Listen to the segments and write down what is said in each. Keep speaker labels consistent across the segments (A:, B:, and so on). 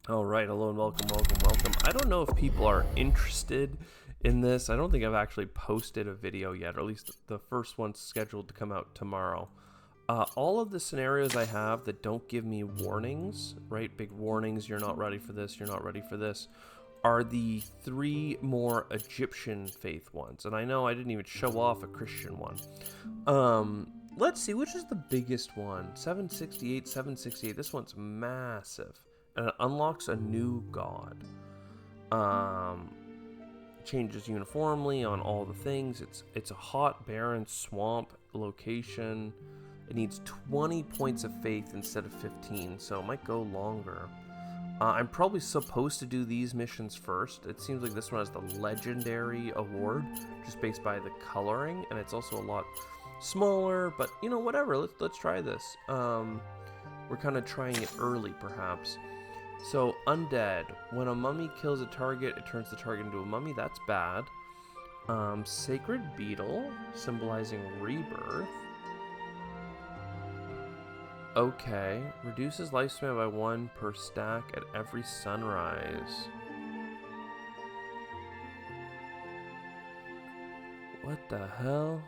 A: All right, hello and welcome. I don't know if people are interested in this. I don't think I've actually posted a video yet, or at least the first one's scheduled to come out tomorrow. All of the scenarios I have that don't give me warnings, right? Big warnings, you're not ready for this, you're not ready for this, are the three more Egyptian faith ones. And I know I didn't even show off a Christian one. Let's see, which is the biggest one? 768, 768. This one's massive. And it unlocks a new god. Changes uniformly on all the things. It's a hot, barren swamp location. It needs 20 points of faith instead of 15, so it might go longer. I'm probably supposed to do these missions first. It seems like this one has the legendary award, just based by the coloring, and it's also a lot smaller. But you know, whatever. Let's try this. We're kind of trying it early, perhaps. So, undead. When a mummy kills a target, it turns the target into a mummy. That's bad. Sacred beetle, symbolizing rebirth. Okay. Reduces lifespan by 1 per stack at every sunrise. What the hell?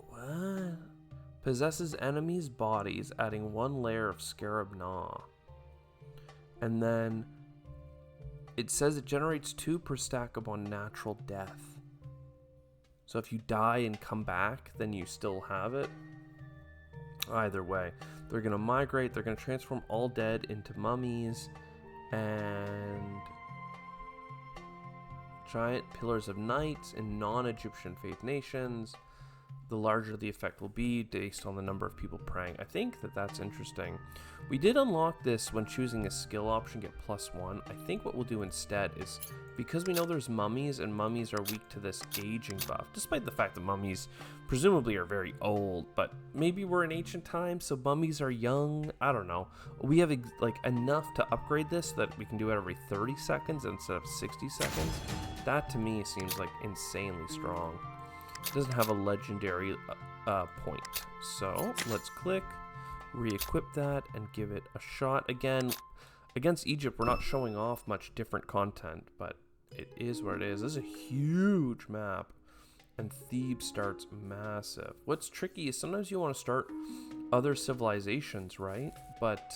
A: What? Possesses enemies' bodies, adding 1 layer of scarab gnaw. And then it says it generates 2 per stack upon natural death. So if you die and come back, then you still have it. Either way, they're going to migrate. They're going to transform all dead into mummies. And giant pillars of night in non-Egyptian faith nations. The larger the effect will be based on the number of people praying. I think that's interesting. We did unlock this when choosing a skill option, get +1. I think what we'll do instead is, because we know there's mummies, and mummies are weak to this aging buff, despite the fact that mummies presumably are very old, but maybe we're in ancient times, so mummies are young. I don't know. We have like enough to upgrade this that we can do it every 30 seconds instead of 60 seconds. That to me seems like insanely strong. It doesn't have a legendary point. So let's click, re-equip that, and give it a shot. Again, against Egypt, we're not showing off much different content, but it is what it is. This is a huge map, and Thebes starts massive. What's tricky is sometimes you want to start other civilizations, right? But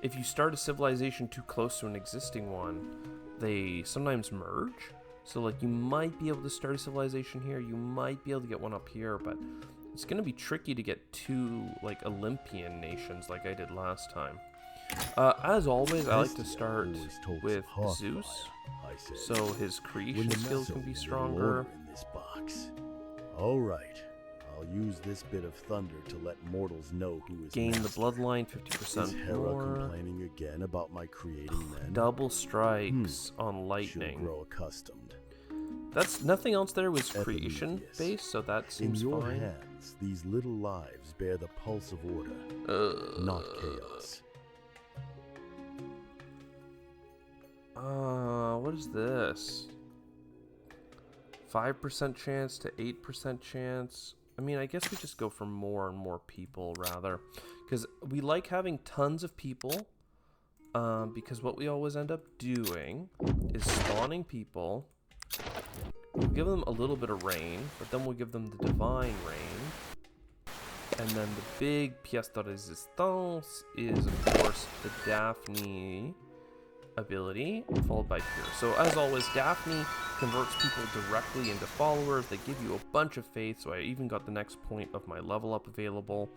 A: if you start a civilization too close to an existing one, they sometimes merge. So, like, you might be able to start a civilization here, you might be able to get one up here, but it's going to be tricky to get 2, like, Olympian nations like I did last time. As always, I like to start with Zeus, so his creation skills can be stronger.
B: All right, I'll use this bit of thunder to let mortals know who is
A: Gain
B: master.
A: the bloodline 50%
B: Is Hera
A: more.
B: complaining again about my creating men?
A: Double strikes on
B: She'll
A: lightning.
B: grow accustomed.
A: That's nothing else there was
B: Epimetheus,
A: creation-based, so that seems
B: in your
A: fine.
B: hands, these little lives bear the pulse of order, not chaos.
A: What is this? 5% chance to 8% chance. I mean, I guess we just go for more and more people, rather. Because we like having tons of people. Because what we always end up doing is spawning people. We'll give them a little bit of rain, but then we'll give them the divine rain. And then the big pièce de résistance is, of course, the Daphne ability, followed by Pure. So, as always, Daphne converts people directly into followers. They give you a bunch of faith, so I even got the next point of my level up available.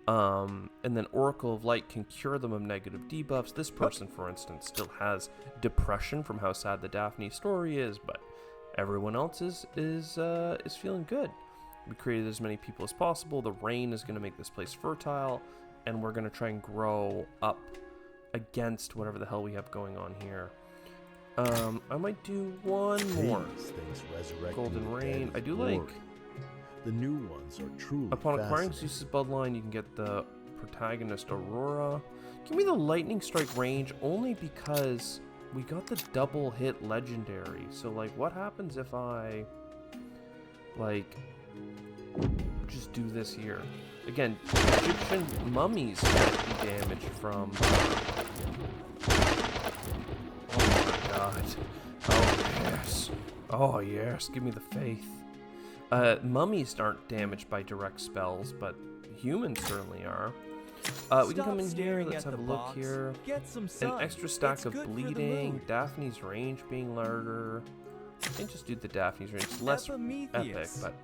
A: And then Oracle of Light can cure them of negative debuffs. This person, for instance, still has depression from how sad the Daphne story is, but everyone else is feeling good. We created as many people as possible. The rain is going to make this place fertile, and we're going to try and grow up against whatever the hell we have going on here. I might do one more.
B: These things resurrect
A: Golden
B: the
A: Rain.
B: dead
A: I do
B: with
A: like.
B: glory. The new ones are truly
A: Upon acquiring
B: fascinating.
A: Zeus's bloodline, you can get the protagonist Aurora. Give me the lightning strike range only because we got the double hit legendary. So, like, what happens if I, like, just do this here? Again, Egyptian mummies might be damaged from... oh my god. Oh yes. Oh yes, give me the faith. Mummies aren't damaged by direct spells, but humans certainly are. We can come in here, let's have a look here. An extra stack of bleeding, Daphne's range being larger. And just do the Daphne's range. It's less epic, but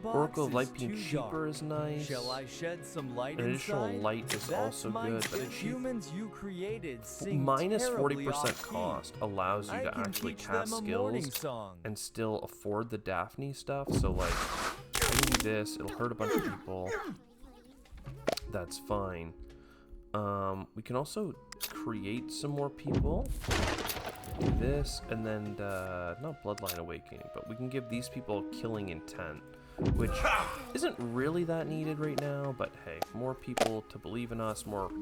A: Oracle of Light being cheaper is nice.
C: Shall I shed some light
A: An additional light is also good, but
C: the humans you created
A: minus 40% cost allows you to actually cast skills and still afford the Daphne stuff. So like, maybe this, it'll hurt a bunch of people. That's fine. We can also create some more people. Do this, and then, not Bloodline Awakening, but we can give these people killing intent, which isn't really that needed right now, but hey, more people to believe in us, more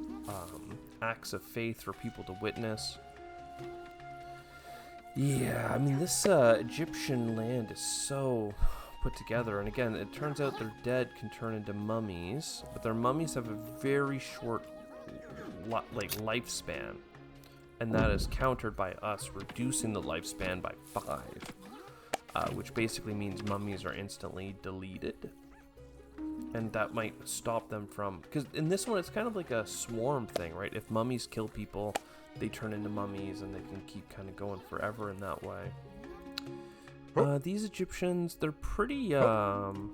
A: acts of faith for people to witness. Yeah, I mean, this Egyptian land is so put together, and again, it turns out their dead can turn into mummies, but their mummies have a very short, lifespan. And that is countered by us reducing the lifespan by 5, which basically means mummies are instantly deleted. And that might stop them from... because in this one, it's kind of like a swarm thing, right? If mummies kill people, they turn into mummies, and they can keep kind of going forever in that way. These Egyptians, they're pretty young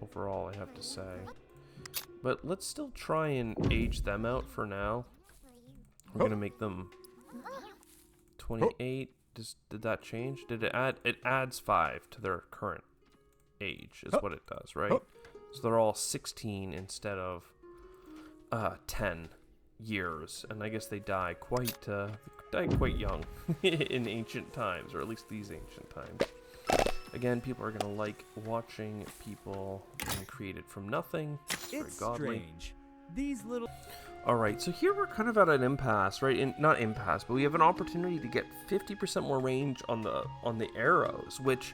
A: overall, I have to say. But let's still try and age them out for now. We're gonna make them 28. Did that change? Did it add? It adds 5 to their current age, is what it does, right? So they're all 16 instead of 10 years, and I guess they die quite young in ancient times, or at least these ancient times. Again, people are gonna like watching people being created from nothing. It's very godly.
C: Strange. These little...
A: Alright, so here we're kind of at an impasse, right? Not impasse, but we have an opportunity to get 50% more range on the arrows, which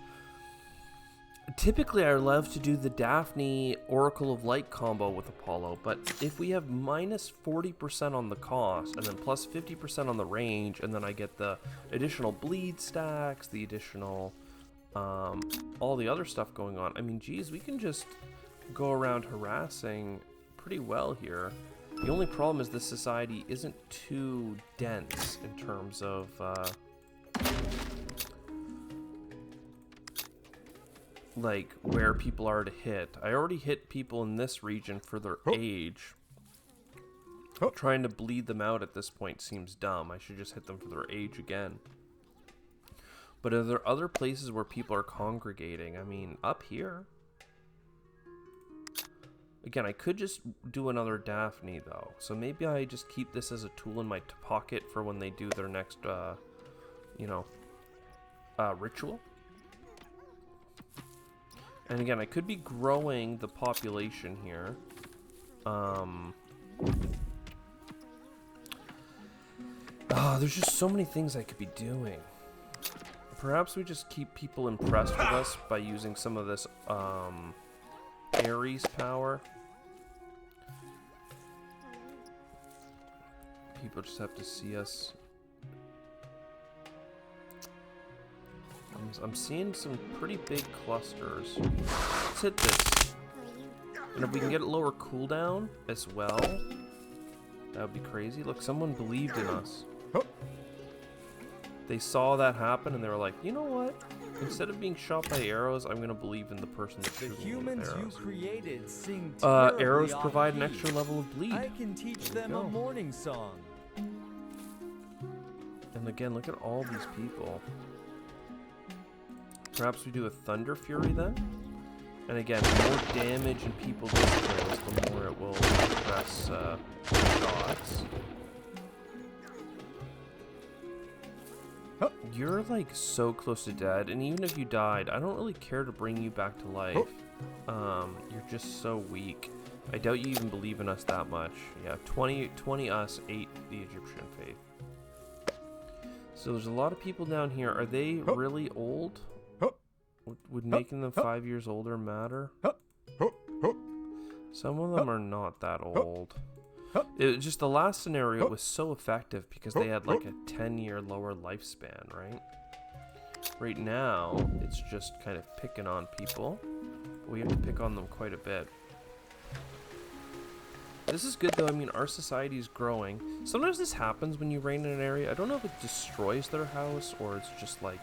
A: typically I love to do the Daphne Oracle of Light combo with Apollo, but if we have minus 40% on the cost, and then plus 50% on the range, and then I get the additional bleed stacks, the additional, all the other stuff going on, I mean, geez, we can just go around harassing pretty well here. The only problem is this society isn't too dense in terms of like where people are to hit. I already hit people in this region for their age. Trying to bleed them out at this point seems dumb. I should just hit them for their age again. But are there other places where people are congregating? I mean, up here. Again, I could just do another Daphne, though. So maybe I just keep this as a tool in my pocket for when they do their next, ritual. And again, I could be growing the population here. There's just so many things I could be doing. Perhaps we just keep people impressed with us by using some of this, Ares power. People just have to see us. I'm seeing some pretty big clusters. Let's hit this. And if we can get a lower cooldown as well, that would be crazy. Look, someone believed in us. They saw that happen and they were like, you know what? Instead of being shot by arrows, I'm gonna believe in the person that's shooting me with arrows.
C: You created sing
A: arrows provide an extra level of bleed.
C: I can teach them a morning song.
A: And again, look at all these people. Perhaps we do a Thunder Fury then? And again, the more damage and people this kills, the more it will press shots. You're like so close to dead, and even if you died, I don't really care to bring you back to life. You're just so weak. I doubt you even believe in us that much. Yeah, 20 us, 8 the Egyptian faith. So there's a lot of people down here. Are they really old? Would making them 5 years older matter? Some of them are not that old. Just the last scenario was so effective because they had like a 10-year lower lifespan, right? Right now, it's just kind of picking on people. We have to pick on them quite a bit. This is good though. I mean, our society is growing. Sometimes this happens when you rain in an area. I don't know if it destroys their house or it's just like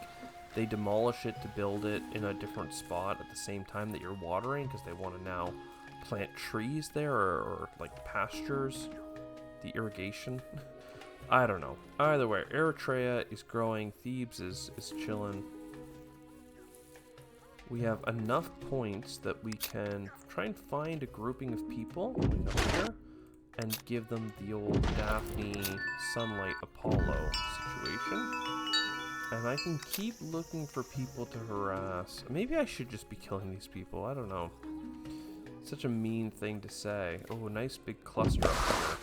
A: they demolish it to build it in a different spot at the same time that you're watering because they want to now plant trees there or like pastures, the irrigation. I don't know. Either way, Eritrea is growing. Thebes is chilling. We have enough points that we can try and find a grouping of people here and give them the old Daphne Sunlight Apollo situation. And I can keep looking for people to harass. Maybe I should just be killing these people. I don't know. Such a mean thing to say. Oh, a nice big cluster up here.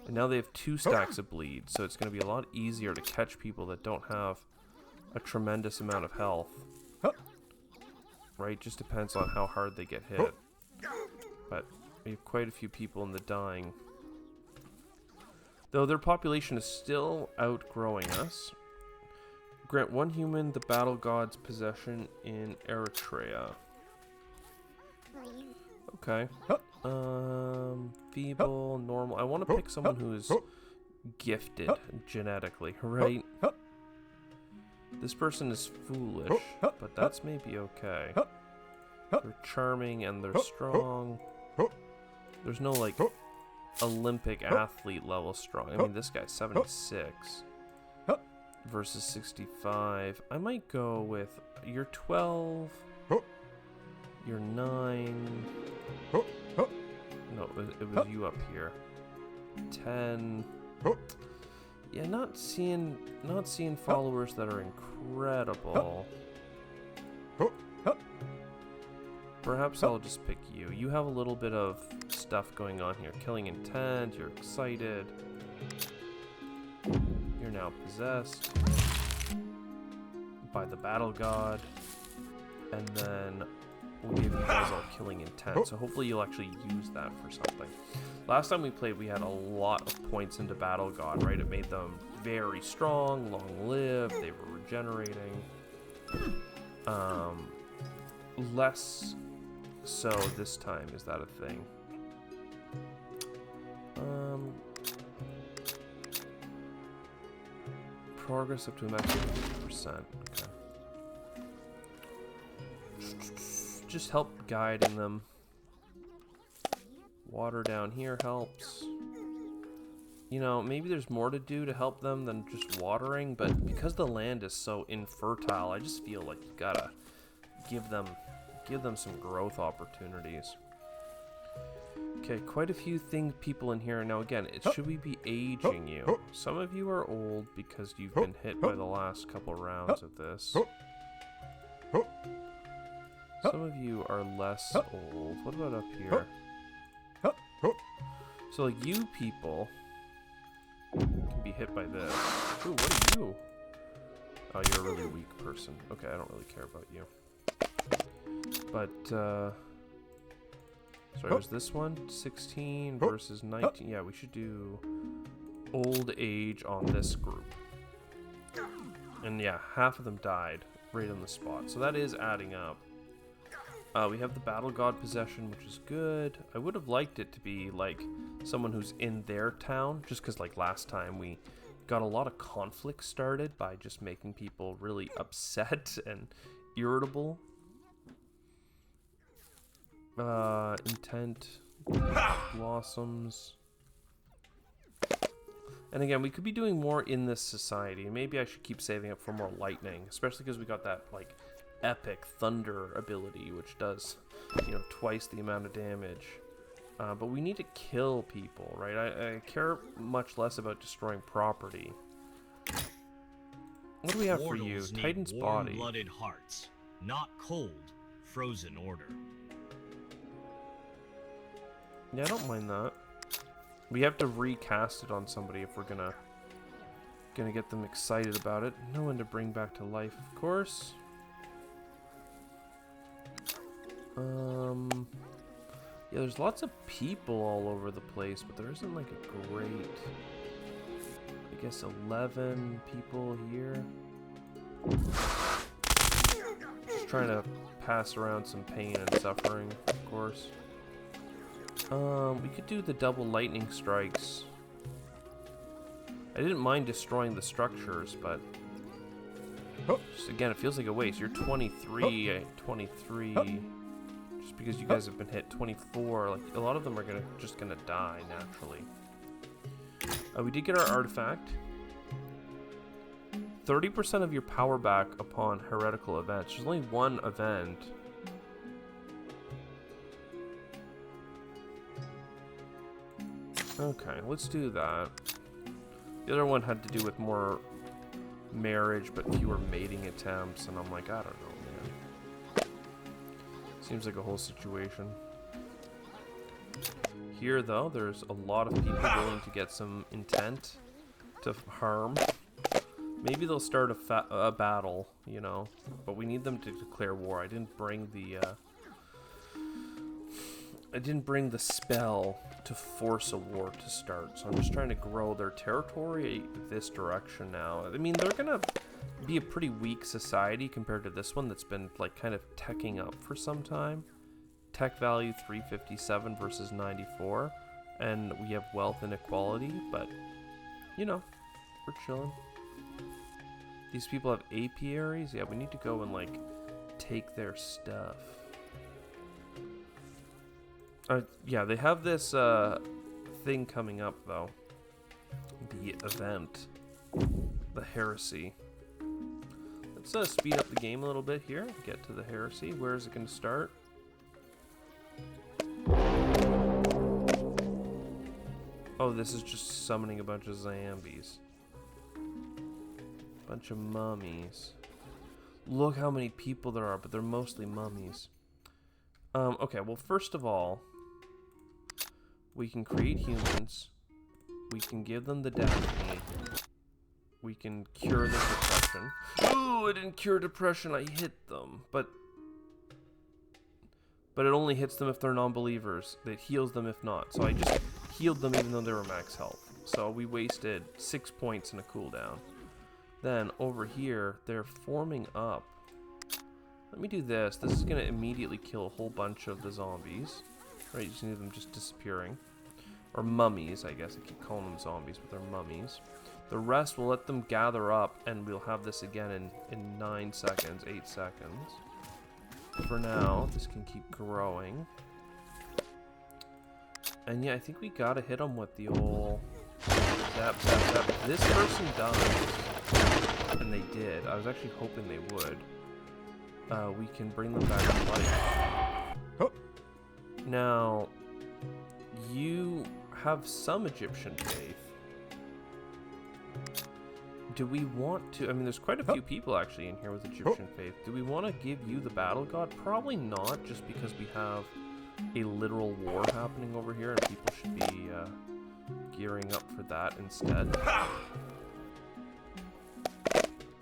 A: And now they have 2 stacks of bleed, so it's going to be a lot easier to catch people that don't have a tremendous amount of health. Right? Just depends on how hard they get hit. But we have quite a few people in the dying. Though their population is still outgrowing us. Grant 1 human the battle god's possession in Eritrea. Okay. Feeble, normal. I want to pick someone who is gifted genetically, right? This person is foolish, but that's maybe okay. They're charming and they're strong. There's no, like, Olympic athlete level strong. I mean, this guy's 76 versus 65. I might go with, you're 12, you're 9. No, it was you up here. 10. Yeah, not seeing followers that are incredible. Perhaps I'll just pick you. You have a little bit of stuff going on here. Killing intent, you're excited. You're now possessed by the battle god. And then we'll give you guys all killing intent. So hopefully you'll actually use that for something. Last time we played, we had a lot of points into battle god, right? It made them very strong, long-lived, they were regenerating. Less so this time. Is that a thing? Progress up to a maximum of 50%. Okay. Just help guiding them. Water down here helps. You know, maybe there's more to do to help them than just watering, but because the land is so infertile, I just feel like you gotta give them some growth opportunities. Okay, quite a few people in here. Now again, should we be aging you? Some of you are old because you've been hit by the last couple rounds of this. Some of you are less old. What about up here? So like you people can be hit by this. Ooh, what are you? Oh, you're a really weak person. Okay, I don't really care about you. But, sorry, was this one? 16 versus 19. Yeah, we should do old age on this group. And yeah, half of them died right on the spot. So that is adding up. We have the battle god possession, which is good. I would have liked it to be like someone who's in their town, just because like last time we got a lot of conflict started by just making people really upset and irritable. Intent blossoms. And again, we could be doing more in this society. Maybe I should keep saving up for more lightning, especially because we got that like epic thunder ability, which does, you know, twice the amount of damage. But we need to kill people, right? I care much less about destroying property. What do we have for you? Titan's body.
D: Warm-blooded hearts, not cold, frozen order.
A: Yeah, I don't mind that. We have to recast it on somebody if we're gonna get them excited about it. No one to bring back to life, of course. Yeah, there's lots of people all over the place, but there isn't like a great... I guess 11 people here. Just trying to pass around some pain and suffering, of course. We could do the double lightning strikes. I didn't mind destroying the structures, but just, again, it feels like a waste. You're 23, 23. Just because you guys have been hit 24, like a lot of them are just gonna die naturally. We did get our artifact. 30% of your power back upon heretical events. There's only one event. Okay, let's do that. The other one had to do with more marriage, but fewer mating attempts, and I'm like, I don't know, man. Seems like a whole situation. Here, though, there's a lot of people willing to get some intent to harm. Maybe they'll start a battle, you know, but we need them to declare war. I didn't bring the spell to force a war to start, so I'm just trying to grow their territory this direction now. I mean, they're gonna be a pretty weak society compared to this one that's been like kind of teching up for some time. Tech value 357 versus 94, and we have wealth inequality, but you know, we're chilling. These people have apiaries. Yeah, we need to go and like take their stuff. Yeah, they have this thing coming up though. The event, the heresy. Let's speed up the game a little bit here. Get to the heresy. Where is it going to start? Oh, this is just summoning a bunch of zombies. Bunch of mummies. Look how many people there are, but they're mostly mummies. Okay, well, first of all, we can create humans. We can give them the Daphne. We can cure their depression. Ooh, I didn't cure depression. I hit them, but it only hits them if they're non-believers. It heals them if not. So I just healed them even though they were max health. So we wasted 6 points in a cooldown. Then over here, they're forming up. Let me do this. This is going to immediately kill a whole bunch of the zombies. Right, you see them just disappearing. Or mummies, I guess. I keep calling them zombies, but they're mummies. The rest, we'll let them gather up, and we'll have this again in 9 seconds, 8 seconds. For now, this can keep growing. And yeah, I think we gotta hit them with the old zap, zap, zap. If this person dies, and they did, I was actually hoping they would, we can bring them back to life. Now, you have some Egyptian faith. Do we want to... I mean, there's quite a few people actually in here with Egyptian faith. Do we want to give you the battle god? Probably not, just because we have a literal war happening over here, and people should be gearing up for that instead.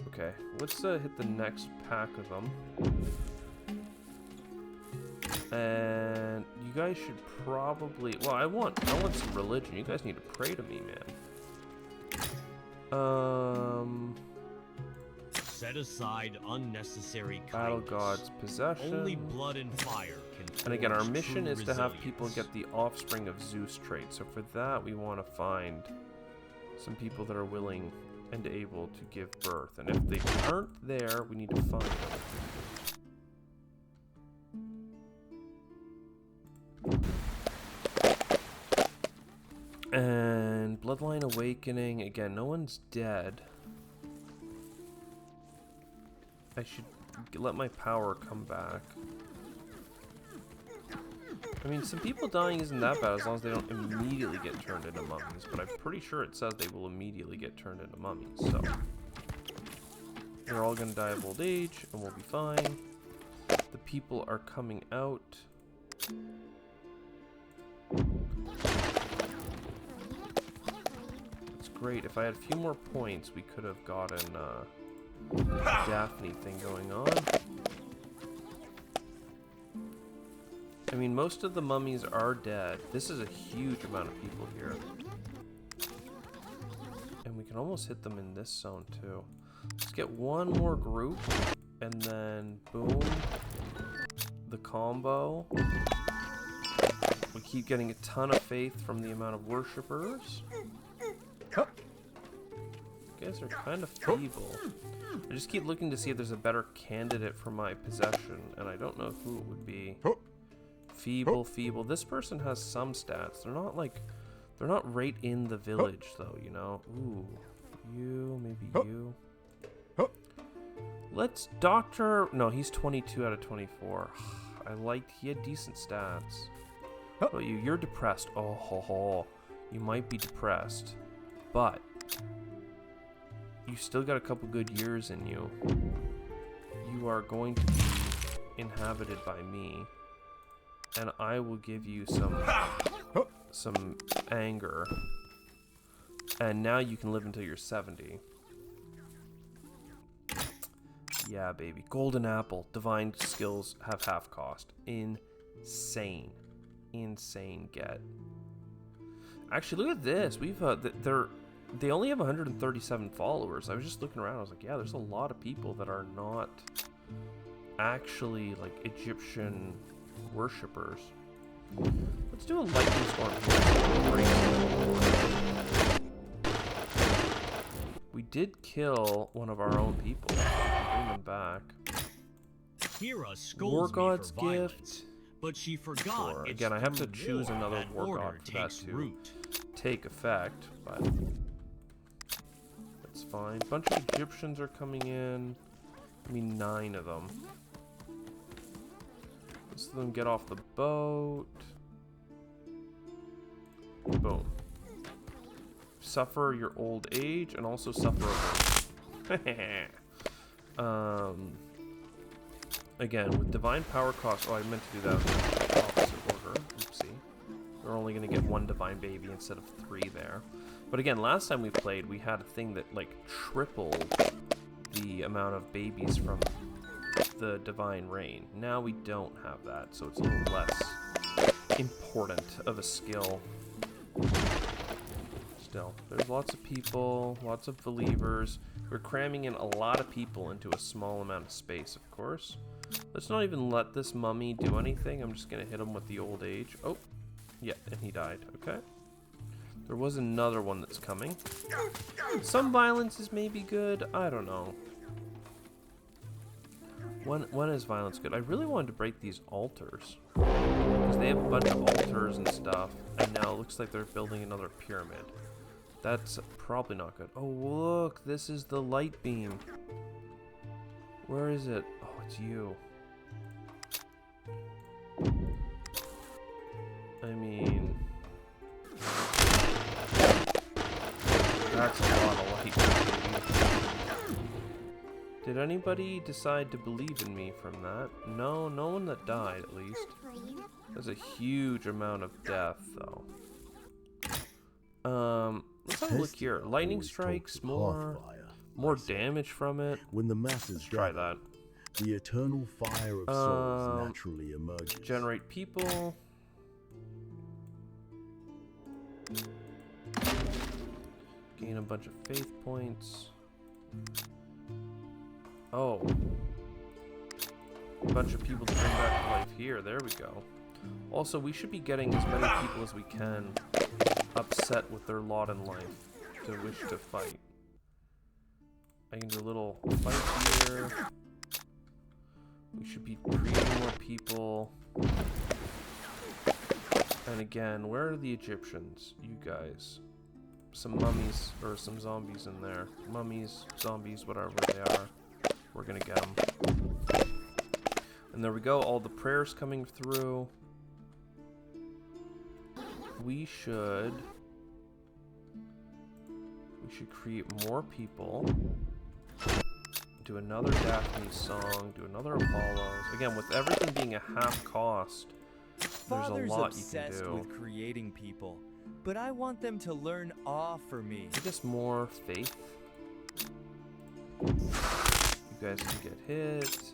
A: Okay, let's hit the next pack of them. And you guys should probably... Well, I want some religion. You guys need to pray to me, man.
D: Set aside unnecessary
A: Battle
D: kindness.
A: God's possession.
D: Only blood and fire can
A: And again, our
D: forge
A: mission
D: true
A: is to have people
D: resilience.
A: get the offspring of Zeus trait. So for that, we want to find some people that are willing and able to give birth. And if they aren't there, we need to find them. And Bloodline Awakening. Again, no one's dead. I should let my power come back. I mean, some people dying isn't that bad as long as they don't immediately get turned into mummies, but I'm pretty sure it says they will immediately get turned into mummies, so. They're all gonna die of old age, and we'll be fine. The people are coming out. That's great. If I had a few more points, we could have gotten, Daphne thing going on. I mean, most of the mummies are dead. This is a huge amount of people here. And we can almost hit them in this zone too. Let's get one more group, and then boom, the combo. We keep getting a ton of faith from the amount of worshippers. You guys are kind of feeble. I just keep looking to see if there's a better candidate for my possession, and I don't know who it would be. Feeble, feeble. This person has some stats. They're not like, they're not right in the village though, you know? Ooh, you, maybe you. Let's doctor, no, he's 22 out of 24. I liked, he had decent stats. How about you? You're depressed. Oh, ho, ho. You might be depressed, but you still got a couple good years in you. You are going to be inhabited by me, and I will give you some anger, and now you can live until you're 70. Yeah, baby. Golden apple. Divine skills have half cost. Insane. Insane get. Actually, look at this. We've they only have 137 followers. I was just looking around. I was like, yeah, there's a lot of people that are not actually like Egyptian worshippers. Let's do a lightning storm here. We did kill one of our own people. Bring them back.
D: Hera
A: War
D: scolds me
A: God's
D: for violence,
A: gift.
D: but she forgot
A: Sure.
D: it's
A: Again, I have to
D: through
A: choose
D: war
A: another
D: that
A: War
D: order
A: God for that
D: takes
A: to
D: root.
A: take effect, but that's fine. Bunch of Egyptians are coming in. I mean, 9 of them. Let's let them get off the boat. Boom. Suffer your old age and also suffer a again, with divine power cost. Oh, I meant to do that in opposite order. Oopsie. We're only going to get 1 divine baby instead of 3 there. But again, last time we played, we had a thing that like tripled the amount of babies from the divine rain. Now we don't have that, so it's a little less important of a skill. Still, there's lots of people, lots of believers. We're cramming in a lot of people into a small amount of space, of course. Let's not even let this mummy do anything. I'm just going to hit him with the old age. Oh, yeah, and he died. Okay. There was another one that's coming. Some violence is maybe good. I don't know. When is violence good? I really wanted to break these altars, because they have a bunch of altars and stuff, and now it looks like they're building another pyramid. That's probably not good. Oh, look, this is the light beam. Where is it? Oh, it's you. I mean, that's a lot of light, baby. Did anybody decide to believe in me from that? No, no one that died, at least. There's a huge amount of death, though. Let's have a look here. Lightning strikes, more damage from it.
B: When the masses
A: Let's try
B: gather,
A: that.
B: the eternal fire of souls naturally emerges.
A: Generate people. Gain a bunch of faith points. Oh. A bunch of people to bring back to life here. There we go. Also, we should be getting as many people as we can upset with their lot in life to wish to fight. I can do a little fight here. We should be creating more people. And again, where are the Egyptians? You guys. Some mummies, or some zombies in there. Mummies, zombies, whatever they are. We're gonna get them. And there we go, all the prayers coming through. We should create more people. Do another Daphne song, do another Apollos. Again, with everything being a half cost, there's a lot you can
C: obsessed
A: do.
C: with creating people, but I want them to learn awe for me.
A: I guess more faith. You guys can get hit.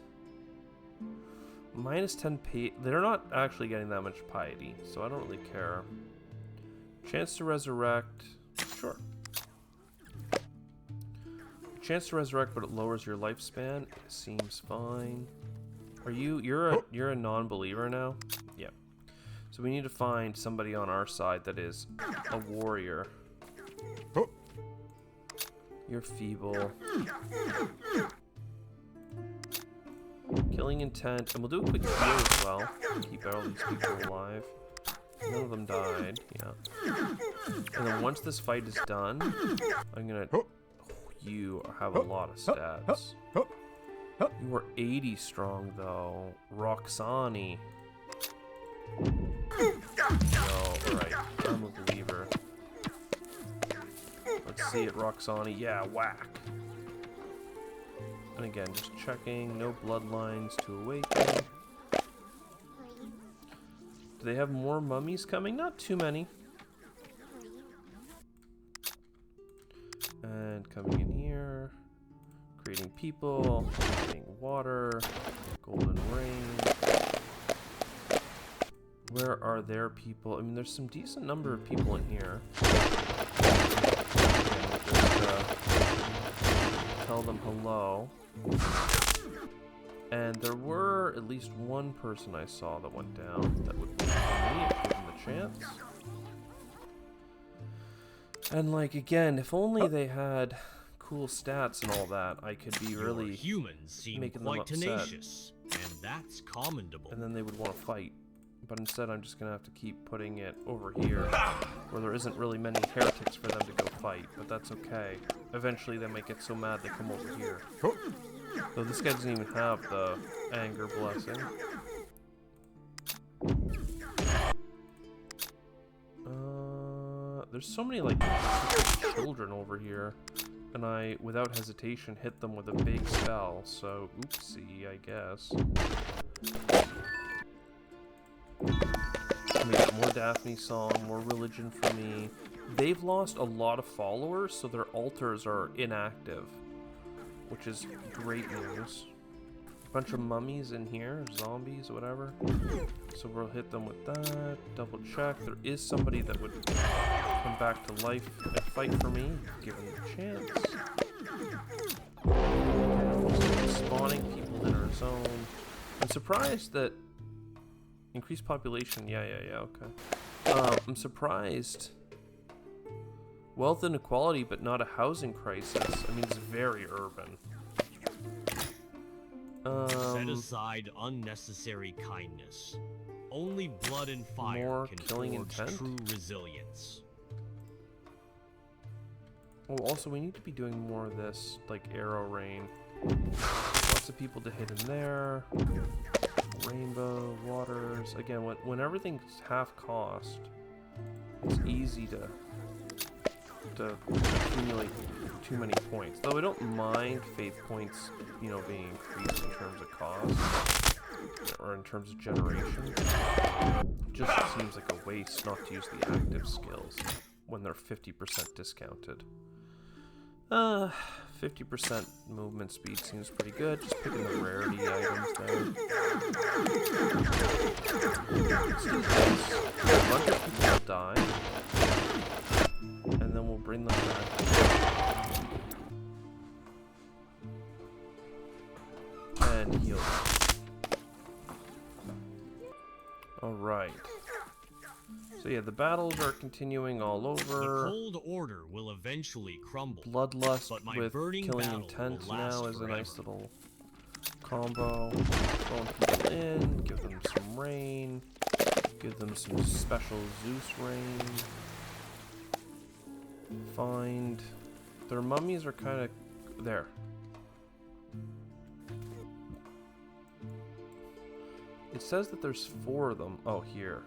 A: Minus 10 pay. They're not actually getting that much piety, so I don't really care. Chance to resurrect. Sure. Chance to resurrect, but it lowers your lifespan. Seems fine. Are you? You're a non-believer now. Yeah. So we need to find somebody on our side that is a warrior. You're feeble. Killing intent, and we'll do a quick heal as well. Keep all these people alive. None of them died. Yeah. And then once this fight is done, I'm gonna. You have a lot of stats. You are 80 strong though. Roxani. No, alright. I'm a believer. Let's see it, Roxani. Yeah, whack. And again, just checking. No bloodlines to awaken. Do they have more mummies coming? Not too many. And coming in here. Creating people. Creating water. Golden rain. Where are their people? I mean, there's some decent number of people in here. Tell them hello. And there were at least one person I saw that went down that would be me, give them the chance. And like again, if only they had cool stats and all that, I could be really
D: Your humans seem
A: making
D: quite
A: them upset.
D: tenacious, and that's commendable.
A: And then they would want to fight. But instead I'm just gonna have to keep putting it over here where there isn't really many heretics for them to go fight, but that's okay. Eventually they might get so mad they come over here. Though this guy doesn't even have the anger blessing. There's so many like children over here, and I without hesitation hit them with a big spell, so oopsie, I guess. We got more Daphne song, more religion for me. They've lost a lot of followers, so their altars are inactive, which is great news. Bunch of mummies in here, zombies, whatever. So we'll hit them with that. Double check. There is somebody that would come back to life and fight for me, given the chance. And spawning people in our zone. I'm surprised that increased population. Yeah, okay. I'm surprised. Wealth inequality, but not a housing crisis. I mean, it's very urban.
D: Set aside unnecessary kindness. Only blood and fire
A: more
D: can
A: killing
D: forge
A: intent?
D: true resilience.
A: Oh, also, we need to be doing more of this, like arrow rain. Lots of people to hit in there. Rainbow, waters. Again, when everything's half cost, it's easy to accumulate too many points. Though I don't mind faith points, you know, being increased in terms of cost or in terms of generation. It just seems like a waste not to use the active skills when they're 50% discounted. 50% movement speed seems pretty good. Just picking the rarity items there. Let's do this. A bunch of people will die. And then we'll bring them back. And heal them. Alright. So yeah, the battles are continuing all over.
D: The Cold Order will eventually crumble.
A: Bloodlust
D: but my
A: with
D: burning
A: killing
D: battle
A: intent
D: will last
A: now is a nice
D: forever.
A: little combo. Throwing people in, give them some rain, give them some special Zeus rain. Find their mummies are kind of there. It says that there's 4 of them. Oh, here.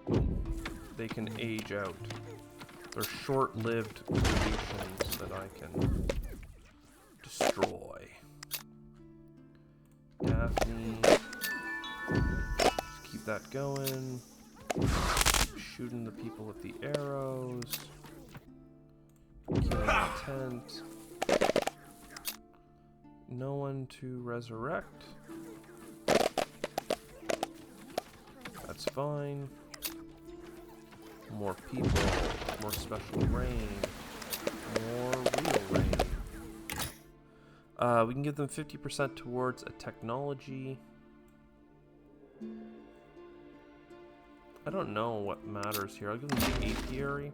A: Boom. They can age out. They're short-lived creations that I can destroy. Daphne. Just keep that going. Shooting the people with the arrows. Killing the tent. No one to resurrect. That's fine. More people, more special rain, more real rain. We can give them 50% towards a technology. I don't know what matters here. I'll give them the apiary.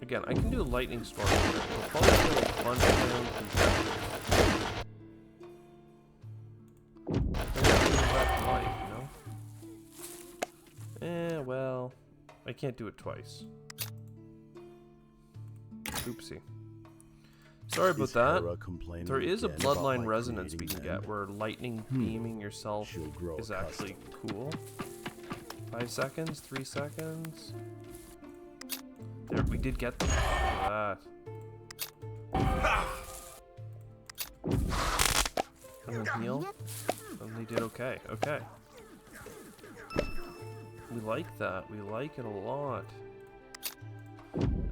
A: Again, I can do a lightning storm here. It'll probably kill a bunch of my own competitors. Well, I can't do it twice. Oopsie. Sorry about that. There is a bloodline resonance we can get where lightning beaming yourself is actually cool. 5 seconds, 3 seconds. There, we did get them. Look at that. And then heal. And they did okay. Okay. We like that. We like it a lot.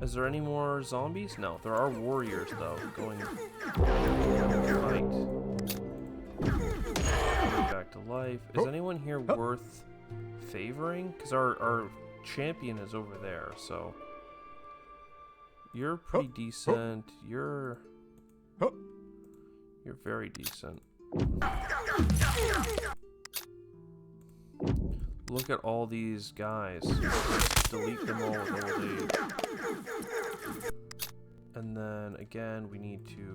A: Is there any more zombies? No. There are warriors, though, going back to life. Is anyone here worth favoring? Because our champion is over there, so... You're pretty decent. You're very decent. Look at all these guys. Just delete them all with old age. And then again, we need to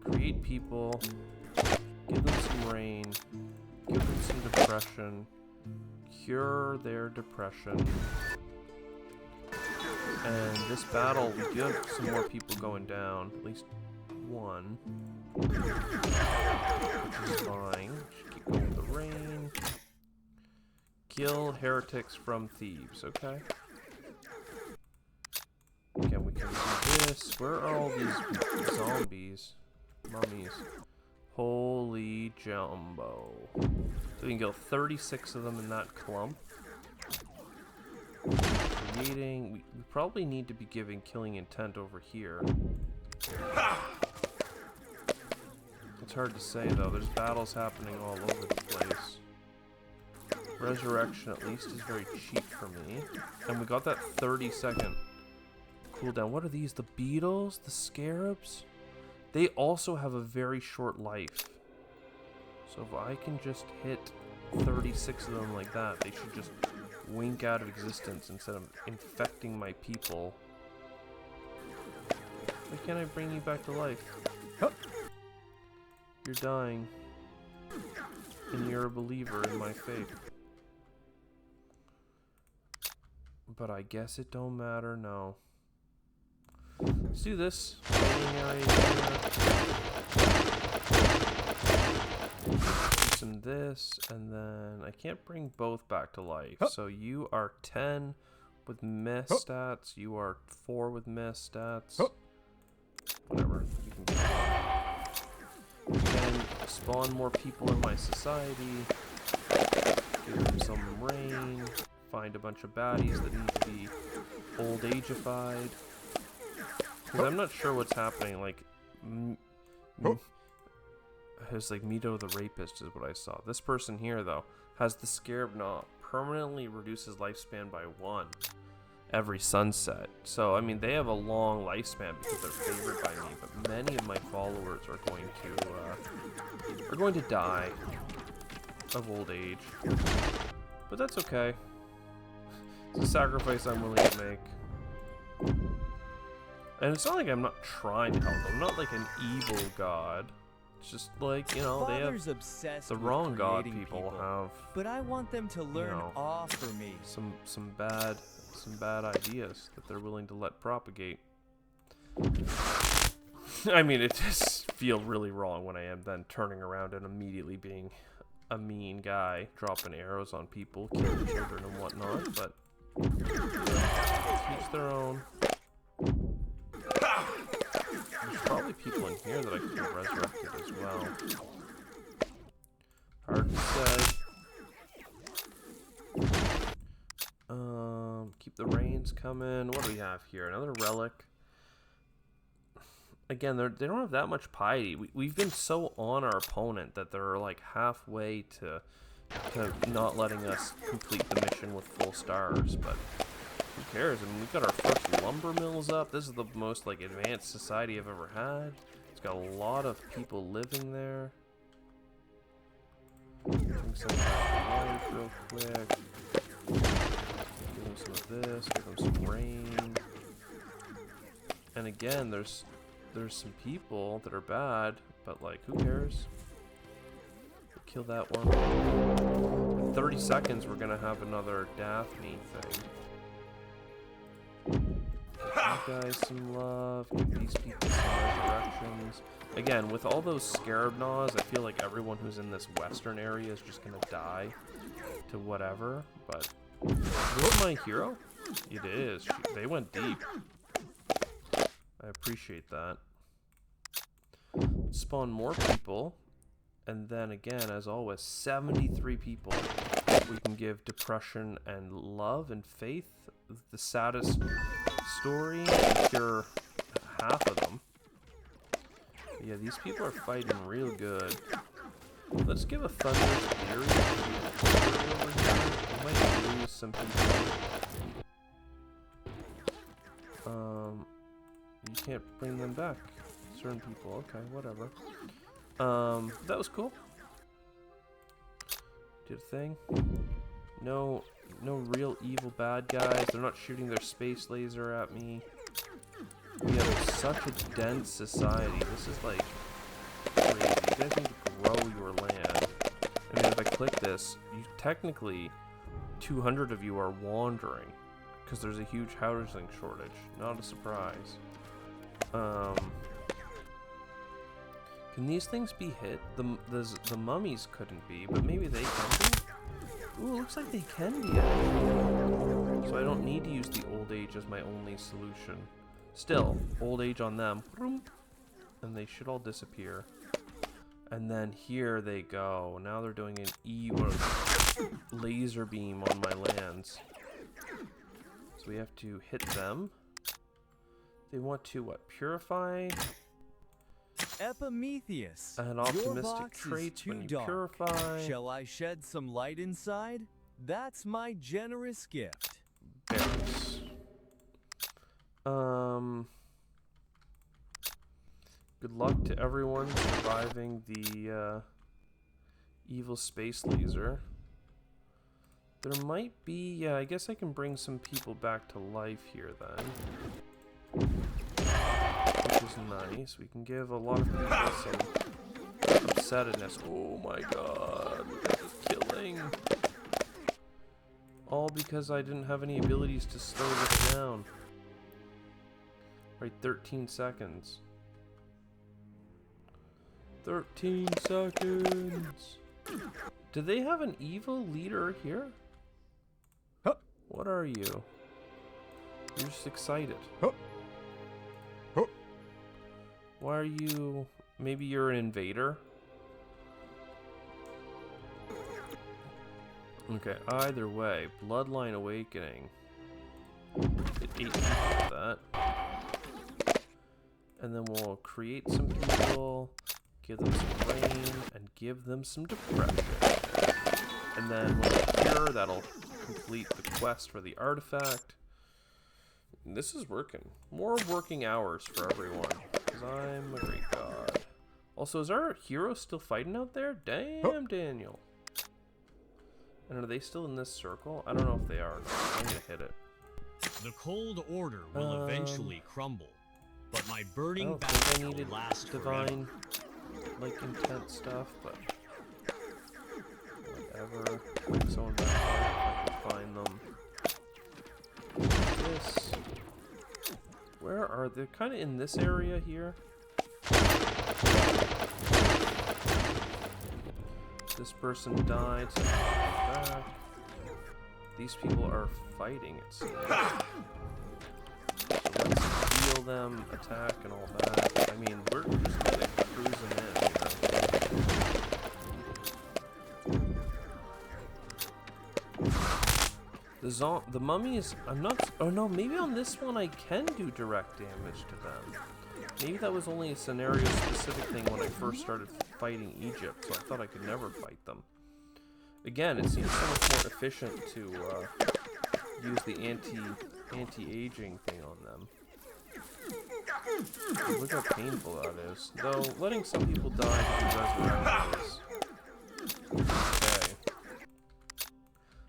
A: create people, give them some rain, give them some depression, cure their depression. And this battle, we do have some more people going down, at least one, which is fine. Just keep going with the rain. Kill heretics from thieves, okay? Again, we can do this. Where are all these zombies? Mummies. Holy jumbo. So we can kill 36 of them in that clump. Creating... We probably need to be giving killing intent over here. It's hard to say, though. There's battles happening all over the place. Resurrection at least is very cheap for me. And we got that 30-second cooldown. What are these? The beetles? The scarabs? They also have a very short life. So if I can just hit 36 of them like that, they should just wink out of existence instead of infecting my people. Why can't I bring you back to life? You're dying. And you're a believer in my faith. But I guess it don't matter, no. Let's do this. Do some this, and then I can't bring both back to life. So you are 10 with mess stats, you are 4 with mess stats. Whatever. You can again, spawn more people in my society. Give them some rain. Find a bunch of baddies that need to be old ageified. Because I'm not sure what's happening. Like, it's like Mito the Rapist is what I saw. This person here, though, has the Scarab Knot. Permanently reduces lifespan by 1 every sunset. So, I mean, they have a long lifespan because they're favored by me. But many of my followers are going to die of old age. But that's okay. It's a sacrifice I'm willing to make. And it's not like I'm not trying to help them. I'm not like an evil god. It's just like, you know, they have the wrong god people have.
C: But I want them to learn awe for me.
A: Some bad ideas that they're willing to let propagate. I mean, it just feels really wrong when I am then turning around and immediately being a mean guy, dropping arrows on people, killing children and whatnot, but each their own. There's probably people in here that I could have resurrected as well. Hard to say. The rain's coming. What do we have here? Another relic. Again, they don't have that much piety. We've been so on our opponent that they're like halfway to not letting us complete the mission with full stars, but who cares? I mean, we've got our first lumber mills up. This is the most like advanced society I've ever had. It's got a lot of people living there. Drink some life real quick. Give them some of this. Give them some rain. And again, there's some people that are bad, but like, who cares? Kill that one. In 30 seconds, we're gonna have another Daphne thing. Give you guys some love. Give these people some resurrections. Again, with all those scarab gnaws, I feel like everyone who's in this western area is just gonna die to whatever. But is this my hero? It is. They went deep. I appreciate that. Spawn more people. And then again, as always, 73 people we can give depression and love and faith. The saddest story, and cure half of them. But yeah, these people are fighting real good. Let's give a Thunder's Fury over here. We might lose some people. You can't bring them back. Certain people. Okay, whatever. That was cool. Did a thing. No real evil bad guys. They're not shooting their space laser at me. We have such a dense society. This is like crazy. You guys need to grow your land. I mean, if I click this, technically 200 of you are wandering because there's a huge housing shortage. Not a surprise. Can these things be hit? The mummies couldn't be, but maybe they can be? Ooh, looks like they can be actually. So I don't need to use the old age as my only solution. Still, old age on them. And they should all disappear. And then here they go. Now they're doing an evil laser beam on my lands. So we have to hit them. They want to, what, purify?
C: Epimetheus,
A: And
C: your
A: optimistic
C: box
A: traits
C: is too
A: when you
C: dark.
A: purify.
C: Shall I shed some light inside? That's my generous gift.
A: Berries. Good luck to everyone surviving the evil space laser. There might be, yeah, I guess I can bring some people back to life here then. Which is nice. We can give a lot of people some upsetness. Oh my god, this is killing. All because I didn't have any abilities to slow this down. Right, 13 seconds. 13 seconds. Do they have an evil leader here?
C: Huh.
A: What are you? You're just excited.
C: Huh. Huh.
A: Why are you... Maybe you're an invader? Okay, either way. Bloodline Awakening. Get 8 people with that. And then we'll create some people, give them some rain, and give them some depression. And then when they cure, that'll complete the quest for the artifact. And this is working. More working hours for everyone, because I'm a great god. Also, is our hero still fighting out there? Damn, Daniel. And are they still in this circle? I don't know if they are. I'm gonna hit it.
D: The Cold Order will eventually crumble, but my burning
A: I don't
D: battle
A: think I
D: will
A: needed
D: last forever.
A: divine, like, intent stuff, but whatever. Bring someone back if I can find them. This. Where are they? Kind of in this area here. This person died, so I can go back. These people are fighting, it seems. So let's heal them, attack, and all that. I mean, we're just kind of cruising in, you know. The mummies, I'm not, oh no, maybe on this one I can do direct damage to them. Maybe that was only a scenario specific thing when I first started fighting Egypt, so I thought I could never fight them. Again, it seems so much more efficient to use the anti-aging thing on them. Look how painful that is. Though, letting some people die through resurrection is... Okay.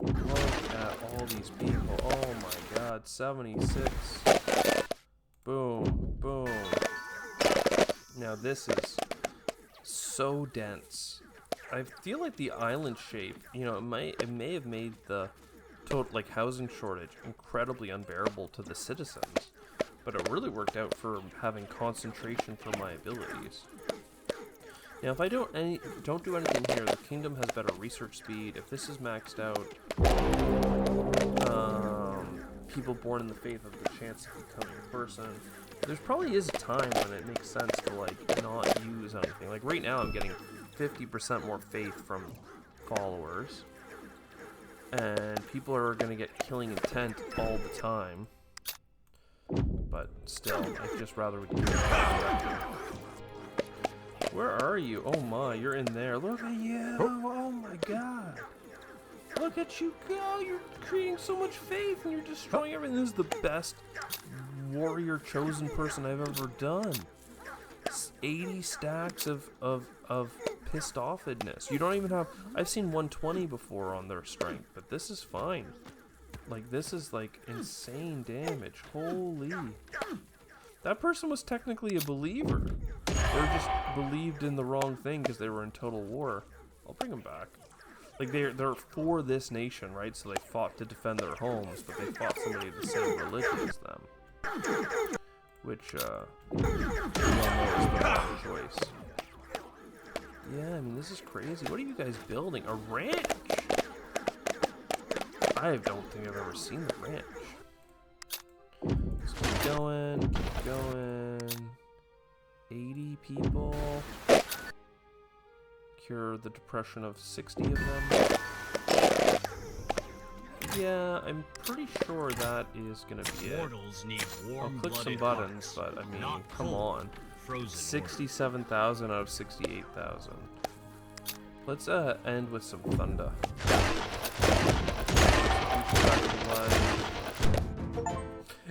A: Look at all these people. Oh my god, 76. Boom, boom. Now this is so dense. I feel like the island shape, you know, it may have made the total, like, housing shortage incredibly unbearable to the citizens, but it really worked out for having concentration for my abilities. Now, if I don't do anything here, the kingdom has better research speed. If this is maxed out, people born in the faith have the chance of becoming a person. There probably is a time when it makes sense to, like, not use anything. Like, right now I'm getting 50% more faith from followers. And people are going to get killing intent all the time. But still, I'd just rather we do it. Where are you? Oh my, you're in there. Look at you. Oh my god. Look at you go. You're creating so much faith and you're destroying everything. This is the best warrior chosen person I've ever done. 80 stacks of pissed offedness. You don't even have... I've seen 120 before on their strength, but this is fine. Like, this is, like, insane damage. Holy. That person was technically a believer. They just believed in the wrong thing because they were in total war. I'll bring them back. Like, they're for this nation, right? So they fought to defend their homes, but they fought somebody of the same religion as them. Which, we all know is the wrong choice. Yeah, I mean, this is crazy. What are you guys building? A ranch? I don't think I've ever seen the ranch. Let's keep going, keep going. 80 people. Cure the depression of 60 of them. Yeah, I'm pretty sure that is gonna be it.
D: Need
A: I'll click some buttons, but I mean, come on. 67,000 out of 68,000. Let's end with some thunder.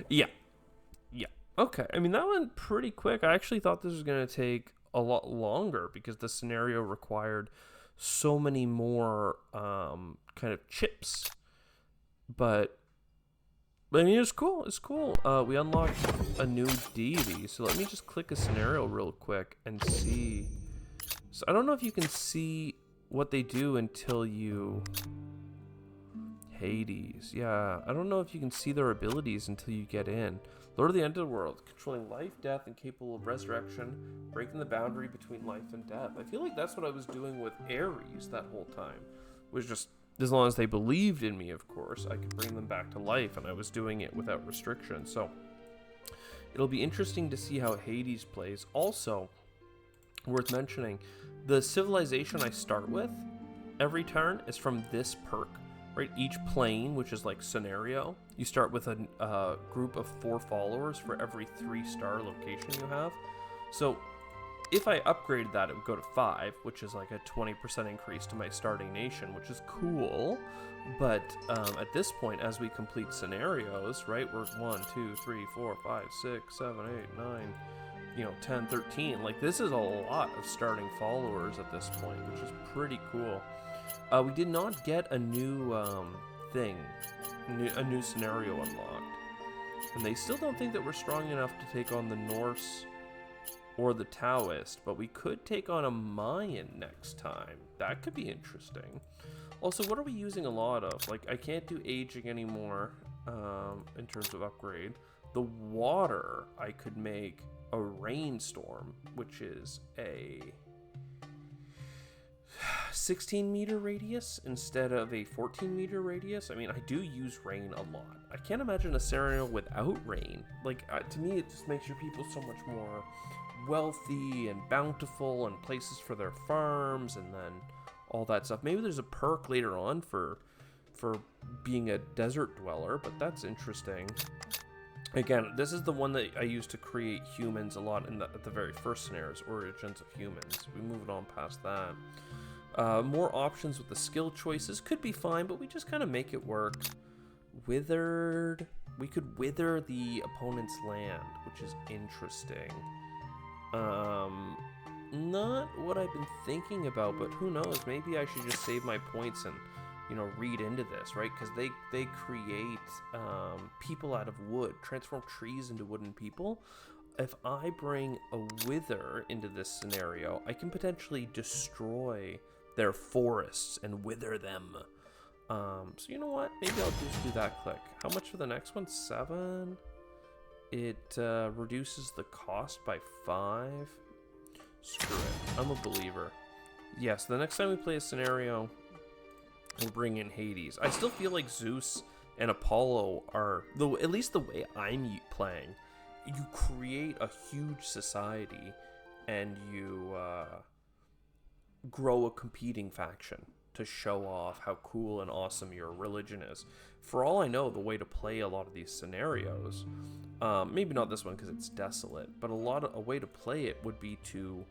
A: Yeah. Okay, I mean, that went pretty quick. I actually thought this was gonna take a lot longer because the scenario required so many more kind of chips. But I mean, it's cool. It's cool. We unlocked a new deity. So let me just click a scenario real quick and see. So I don't know if you can see what they do until you... Hades. Yeah, I don't know if you can see their abilities until you get in. Lord of the Underworld, controlling life, death, and capable of resurrection, breaking the boundary between life and death. I feel like that's what I was doing with Ares that whole time. Was just, as long as they believed in me, of course, I could bring them back to life, and I was doing it without restriction. So it'll be interesting to see how Hades plays. Also, worth mentioning, the civilization I start with every turn is from this perk. Right, each plane, which is like scenario, you start with a group of 4 followers for every 3-star location you have. So if I upgraded that, it would go to 5, which is like a 20% increase to my starting nation, which is cool. But at this point, as we complete scenarios, right, we're 1, 2, 3, 4, 5, 6, 7, 8, 9, 10, 13. Like, this is a lot of starting followers at this point, which is pretty cool. We did not get a new a new scenario unlocked. And they still don't think that we're strong enough to take on the Norse or the Taoist, but we could take on a Mayan next time. That could be interesting. Also, what are we using a lot of? Like, I can't do aging anymore in terms of upgrade. The water, I could make a rainstorm, which is a 16-meter radius instead of a 14-meter radius. I mean, I do use rain a lot. I can't imagine a scenario without rain. Like, to me, it just makes your people so much more wealthy and bountiful and places for their farms and then all that stuff. Maybe there's a perk later on for for being a desert dweller, but that's interesting. Again, this is the one that I used to create humans a lot at the very first scenarios, Origins of Humans. We moved on past that. More options with the skill choices could be fine, but we just kind of make it work. Withered. We could wither the opponent's land, which is interesting. Not what I've been thinking about, but who knows? Maybe I should just save my points and, you know, read into this, right? Because they create people out of wood, transform trees into wooden people. If I bring a wither into this scenario, I can potentially destroy their forests and wither them. So you know what? Maybe I'll just do that click. How much for the next one? 7. It reduces the cost by 5. Screw it. I'm a believer. Yes, the next time we play a scenario, we'll bring in Hades. I still feel like Zeus and Apollo are, at least the way I'm playing, you create a huge society and you grow a competing faction to show off how cool and awesome your religion is. For all I know, the way to play a lot of these scenarios, maybe not this one because it's desolate, but a way to play it would be to,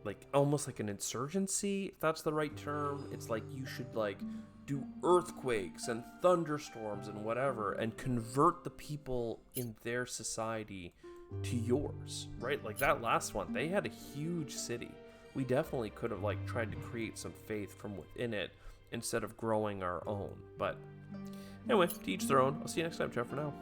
A: like, almost like an insurgency, if that's the right term. It's like you should, like, do earthquakes and thunderstorms and whatever and convert the people in their society to yours, right? Like that last one, they had a huge city. We definitely could have, like, tried to create some faith from within it instead of growing our own. But anyway, to each their own. I'll see you next time. Ciao for now.